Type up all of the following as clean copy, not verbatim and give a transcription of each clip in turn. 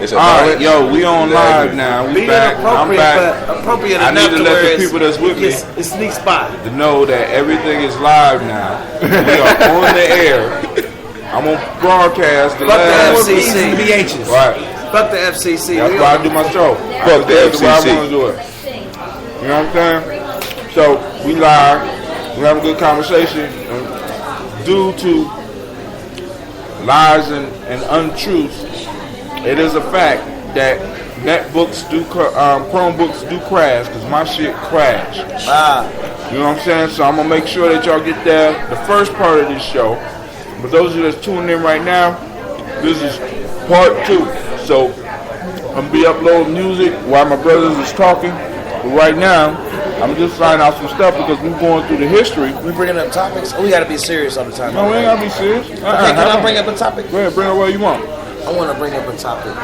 It's a all right, yo, we on live now. We back. I'm back. Appropriate I need to let the people that's with me it sneaks by to know that everything is live now. We are on the air. I'm on broadcast. Fuck the FCC. BHs. Right. Fuck the FCC. That's why I do my show. Fuck the That's why I FCC. want to do it. You know what I'm saying? So we live. We have a good conversation. Due to lies and untruths, it is a fact that netbooks do, Chromebooks do crash, because my shit crashed. You know what I'm saying? So I'm going to make sure that y'all get the first part of this show. But those of you that's tuning in right now, this is part 2. So I'm going to be uploading music while my brothers is talking. But right now, I'm just finding out some stuff because we're going through the history. We bringing up topics? Oh, we got to be serious all the time. No, we ain't got to be serious. Okay, can I bring up a topic? Go ahead, bring it where you want. I want to bring up a topic.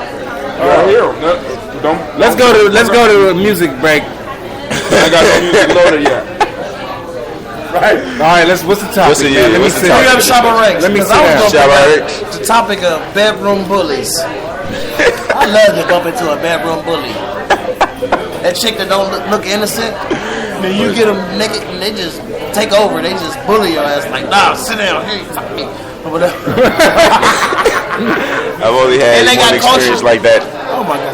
Let's go to a music break. I got the music loaded yet. Right. All right. What's the topic? Let me see. Let me see. The topic of bedroom bullies. I love to bump into a bedroom bully. That chick that don't look innocent. Then you get them naked and they just take over. They just bully your ass like, nah, sit down. Hey, fuck me. Or whatever. I've only had one experience like that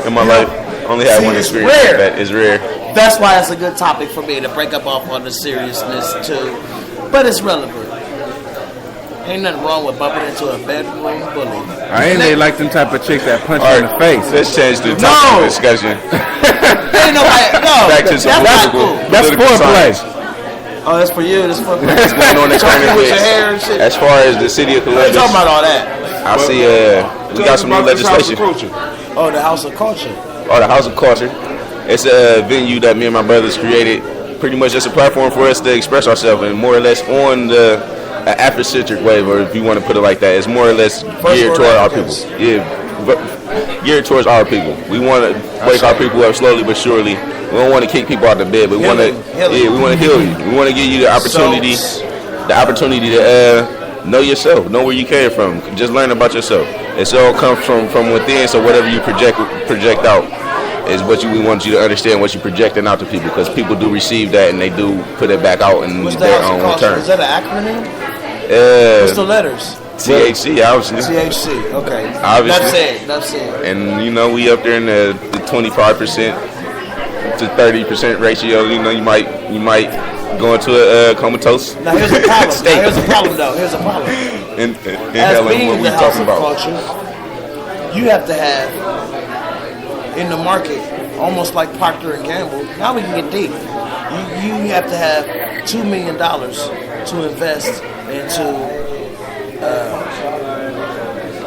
in my life. Only had one experience like that. It's rare. That's why it's a good topic for me to break up off on the seriousness too. But it's relevant. Ain't nothing wrong with bumping into a bedroom bully. I ain't really like them type of chicks that punch you in the face. Let's change the topic of discussion. Ain't nobody. No, back to some that's foreplay. Oh, that's for you. That's for me. What's going on in current with your hair and shit. As far as the city of Columbus, talking about all that. I see. We got some new legislation. Oh, the House of Culture. Oh, the House of Culture. It's a venue that me and my brothers created. Pretty much just a platform for us to express ourselves, and more or less on the Afrocentric wave, or if you want to put it like that, it's more or less geared toward our people. Yeah, geared towards our people. We want to wake our people up slowly but surely. We don't want to kick people out of bed, but we want to heal you. We want to give you the opportunity to know yourself, know where you came from. Just learn about yourself. It's all comes from within. So whatever you project out is what we want you to understand. What you're projecting out to people, because people do receive that and they do put it back out in their own return. Is that an acronym? What's the letters? THC, obviously. THC, okay. Obviously. That's it. And we up there in the 25% to 30% ratio. You might go into a comatose. Now here's a problem. Here's a problem. And as being what we the House talking of about. Culture, you have to have in the market, almost like Procter and Gamble. Now we can get deep. You have to have $2 million to invest into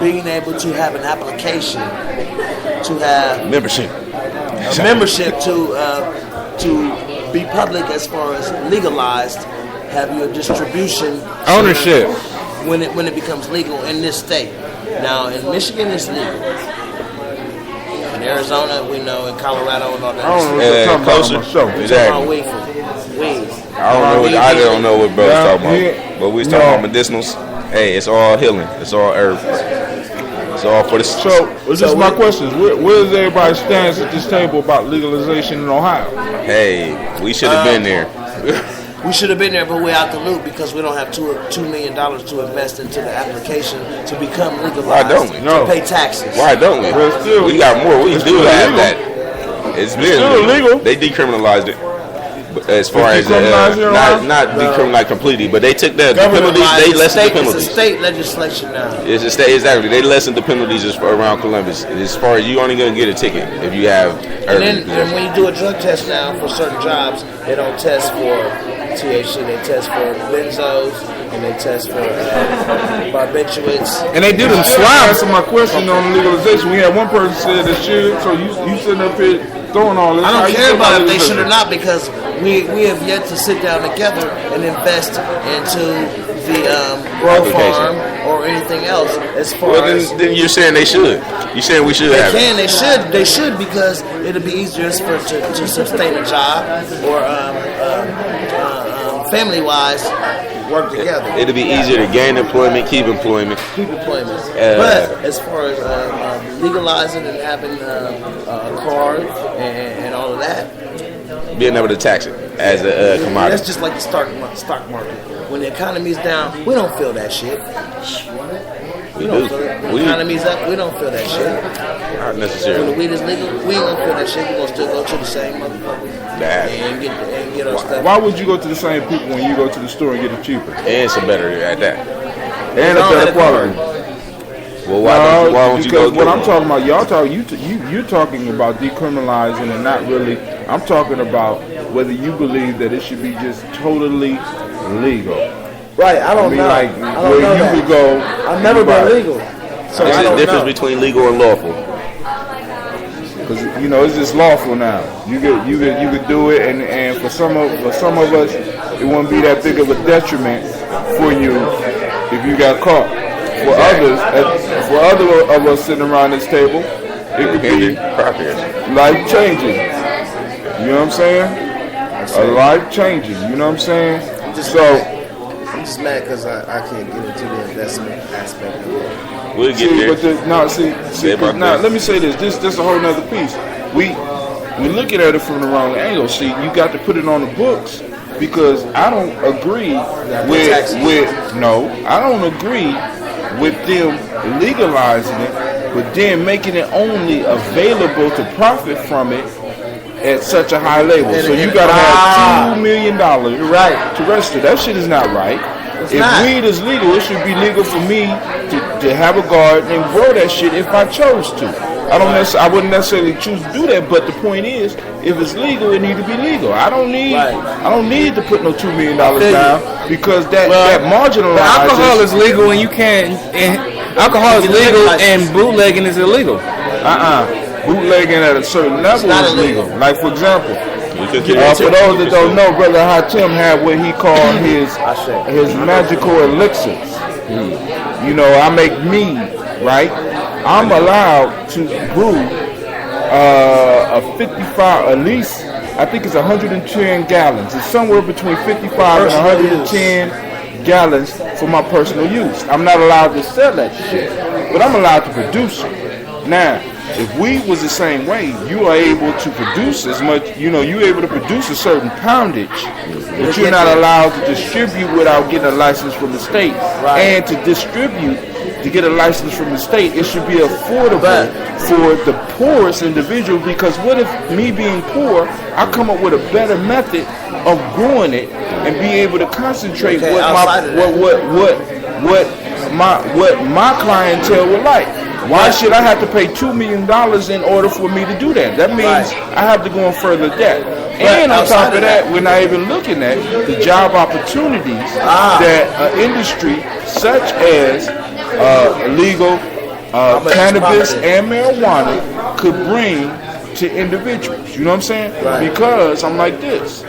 being able to have an application, to have membership to be public as far as legalized, have your distribution ownership when it becomes legal in this state. Now in Michigan it's legal. In Arizona we know, in Colorado and all that. Exactly. I don't know what bro's talking about, but we was talking about medicinals. Hey, it's all healing. It's all herb. It's all for the. So this is my question: where does everybody stand at this table about legalization in Ohio? Hey, we should have been there. We should have been there, but we're out the loop because we don't have $2 million to invest into the application to become legalized. Why don't we? To pay taxes. Why don't we? We got more. We do have that. It's still illegal. They decriminalized it. As far as not decriminalized completely, but they took the penalties. They lessened the penalties. It's a state legislation now. It's a state, exactly. They lessened the penalties around Columbus. As far as you only gonna get a ticket if you have. And when you do a drug test now for certain jobs, they don't test for THC. They test for benzos and they test for barbiturates. And they do them swabs. Answer my question on legalization. We had one person said they should. So you sitting up here throwing all this. I don't care about if they should or not, because we have yet to sit down together and invest into the grow farm or anything else. As far as then you're saying they should. You're saying we should have. They should because it'll be easier to sustain a job or family wise. work together. It'll be easier to gain employment, keep employment. But as far as legalizing and having a card and all of that, being able to tax it as a commodity. That's just like the stock market. When the economy's down, we don't feel that shit. We don't feel it. When the economy's up, we don't feel that shit. Not necessarily. When the weed is legal, we ain't gonna feel that shit. We're gonna still go to the same motherfucker and get our stuff. Why would you go to the same people when you go to the store and get it cheaper? And some better at that. And a better quality. Well, why don't you go? Because what I'm talking about, you're talking about decriminalizing and not really. I'm talking about whether you believe that it should be just totally legal. Right, I don't know. Like, I don't know that. Could go. I've never been legal. So there's a difference between legal and lawful. Because it's just lawful now. You could do it, and for some of us, it won't be that big of a detriment for you if you got caught. For other of us sitting around this table, it could be life changing. You know what I'm saying? Life changing. You know what I'm saying? I'm just mad because I can't get into the investment aspect of it. We'll get there. Let me say this. This is a whole nother piece. We're looking at it from the wrong angle. See, you got to put it on the books because I don't agree with them legalizing it, but then making it only available to profit from it at such a high level. So you got to have $2 million to register. That shit is not right. If weed is legal, it should be legal for me to have a garden and grow that shit if I chose to. I wouldn't necessarily choose to do that, but the point is, if it's legal, it needs to be legal. I don't need to put no $2 million down because that marginalizes. Alcohol is legal and you can't. Alcohol is legal and bootlegging is illegal. Bootlegging at a certain level is legal. Like for example, for those that don't know, Brother Hatim had what he called his magical elixirs. I make mead, right? I'm allowed to brew a 55, at least, I think it's 110 gallons. It's somewhere between 55 and 110 gallons for my personal use. I'm not allowed to sell that shit, but I'm allowed to produce it. Now, if weed was the same way, you are able to produce as much, you're able to produce a certain poundage, but you're not allowed to distribute without getting a license from the state. And to distribute, to get a license from the state, it should be affordable for the poorest individual, because what if me being poor, I come up with a better method of growing it and be able to concentrate what my clientele would like. Why should I have to pay $2 million in order for me to do that? That means I have to go in further debt. And on top of that, we're not even looking at the job opportunities that an industry such as legal cannabis and marijuana could bring to individuals. You know what I'm saying? Because I'm like this.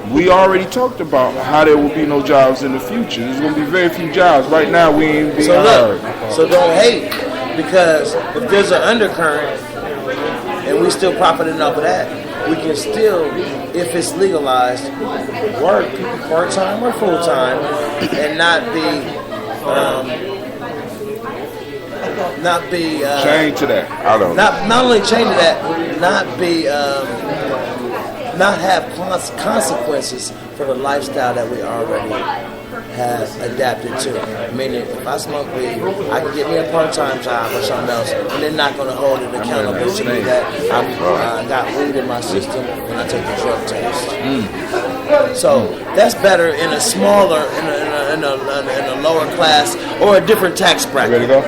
We already talked about how there will be no jobs in the future. There's going to be very few jobs. Right now, we ain't being hired. So don't hate. Because if there's an undercurrent and we still profiting off of that, we can still, if it's legalized, work part-time or full-time and not be change to that. I don't know. Not only change to that, not have consequences for the lifestyle that we already have adapted to. Meaning, if I smoke weed, I can get me a part-time job or something else, and they're not going to hold it accountable to me that I got weed in my system when I take the drug test. So that's better in a smaller, in a lower class or a different tax bracket. Ready to go?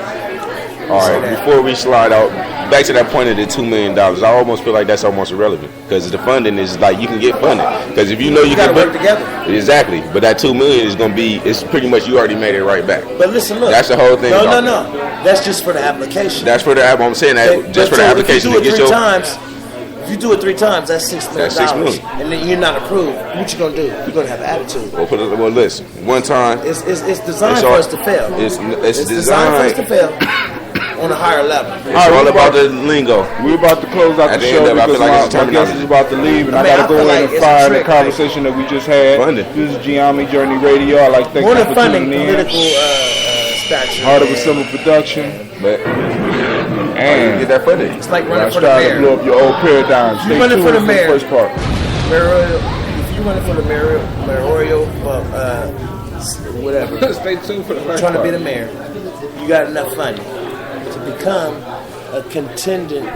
All right, before we slide out, back to that point of the $2 million, I almost feel like that's almost irrelevant because the funding is like you can get funded. Because if you know you can work together. Exactly, but that $2 million is going to be, it's pretty much you already made it right back. But listen, look. That's the whole thing. No. That's just for the application. That's for the app. I'm saying that just for the application to get your. If you do it 3 times, that's $6 million. That's $6 million. And then you're not approved. What you gonna do? You're gonna have an attitude. Well, listen. One time. It's designed for us to fail. It's designed for us to fail. on a higher level. It's all about the lingo. We're about to close out At the the show end of it, I because feel like it's my guest is about to leave, and I got to go in and fire the conversation that we just had. Funded. This is Giammi Journey Radio. I like to thank More you than for funding, tuning in. political stature. Heart of a Simple Production. But And get that funding. It's like I running for the try to mayor. blow up your old paradigm. Stay running tuned for the for mayor. the first part. If you running for the mayoral, whatever, Stay tuned for the first trying to part. be the mayor, you got enough funding to become a contendant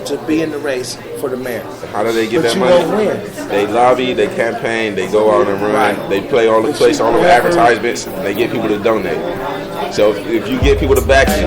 to be in the race for the mayor. How do they get But that you money? won't win. They lobby, they campaign, they go out and run, Right. they play all the place, all the advertisements, and they get people to donate. So if you get people to back you,